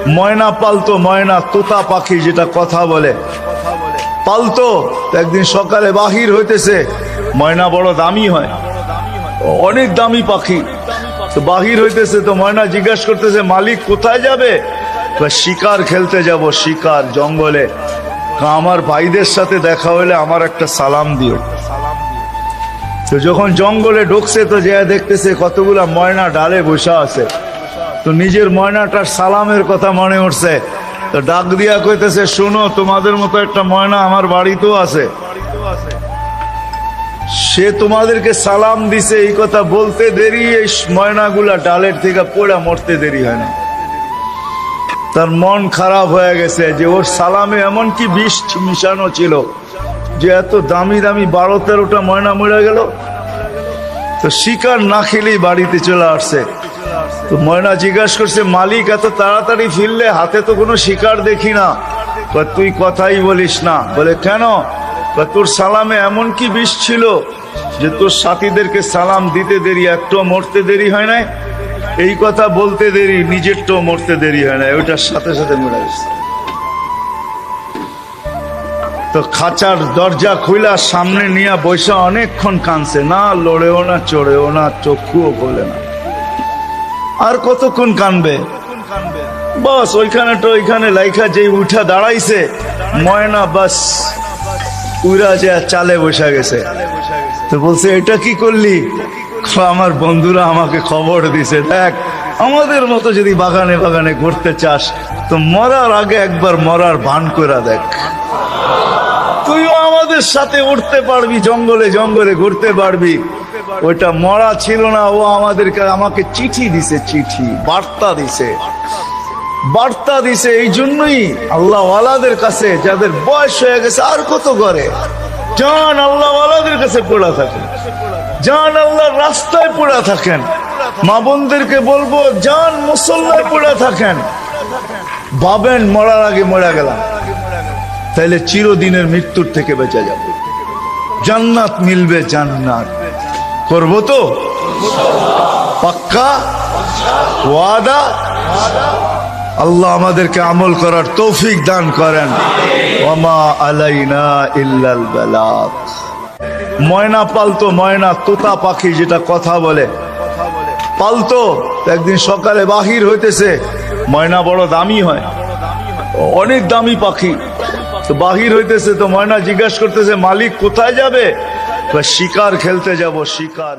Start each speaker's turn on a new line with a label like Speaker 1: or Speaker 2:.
Speaker 1: ময়না পালতো, ময়না তোতা পাখি যেটা কথা বলে পালতো। একদিন সকালে বাহির হইতেছে, ময়না বড় দামি হয়, অনেক দামি পাখি। তো বাহির হইতেছে, তো ময়না জিজ্ঞাসা করতেছে মালিক কোথায় যাবে? শিকার খেলতে যাব, শিকার জঙ্গলে। আমার ভাইদের সাথে দেখা হলে আমার একটা সালাম দিও। তো যখন জঙ্গলে ঢুকছে তো যে দেখতেছে কতগুলা ময়না ডালে বসা আছে। তো নিজের ময়নাটার সালামের কথা মনে উঠছে, তো ডাক দিয়া কইতেছে শোনো, তোমাদের মতো একটা ময়না আমার বাড়িতেও আছে, সে তোমাদেরকে সালাম দিছে। এই কথা বলতে দেরি এই ময়নাগুলা ডালের থেকে পড়া মরতে দেরি হয় না। তার মন খারাপ হয়ে গেছে যে ওর সালামে এমন কি বিষ মিশানো ছিল যে এত দামি দামি 12-13টা ময়না মরে গেল। তো শিকার না খেলেই বাড়িতে চলে আসছে। তো ময়না জিজ্ঞাসা করছে মালিক এত তাড়াতাড়ি ফিরলে, হাতে তো কোনো শিকার দেখি না। তুই কথাই বলিস না। বলে কেন? তোর সালামে এমন কি বিষ ছিল যে তোর সাথীদেরকে সালাম দিতে দেরি, একটু মরতে দেরি হয় না। এই কথা বলতে দেরি, নিজেরটাও মরতে দেরি হয় না, ওইটার সাথে সাথে মরে গেছে। তো খাঁচার দরজা খুইলা সামনে নিয়ে বৈশা অনেকক্ষণ কাঁদছে, না লড়েও না চড়েও না, চক্ষুও খোলে না। আর কতক্ষণ কানবে? বাস ওইখানে তো ওইখানে লাইখা যে উঠা দাঁড়াইছে ময়না, বাস উড়া যে চালে বসা গেছে। তো বলছে এটা কি করলি? আমার বন্ধুরা আমাকে খবর দিছে, দেখ আমাদের মতো যদি বাগানে বাগানে ঘুরতে চাস তো মরার আগে একবার মরার ভান করে দেখ, তুইও আমাদের সাথে উঠতে পারবি, জঙ্গলে জঙ্গলে ঘুরতে পারবি। ওইটা মরা ছিল না, ও আমাকে চিঠি দিছে, চিঠি বার্তা দিছে, বার্তা দিছে। এই জন্যই আল্লাহ ওয়ালাদের কাছে, যাদের বয়স হয়ে গেছে আর কত করে, জান আল্লাহ ওয়ালাদের কাছে পড়া থাকেন, জান আল্লাহর রাস্তায় পড়া থাকেন। মা বোনদেরকে বলবো জান মুসল্লায় পড়া থাকেন। ভাবেন মরার আগে মরা গেলাম, তাইলে চিরদিনের মৃত্যুর থেকে বেঁচে যাব, জান্নাত মিলবে, জান্নাত করবো তো পাক্কা ওয়াদা। আল্লাহ আমাদেরকে আমল করার তৌফিক দান করেন। ওয়ামা আলাইনা ইল্লাল বালাগ। ময়না পালতো, ময়না তোতা পাখি যেটা কথা বলে পালতো। একদিন সকালে বাহির হইতেছে, ময়না বড় দামি হয়, অনেক দামি পাখি। তো বাহির হইতেছে, তো ময়না জিজ্ঞাসা করতেছে মালিক কোথায় যাবে? শিকার খেলতে যাব, শিকার।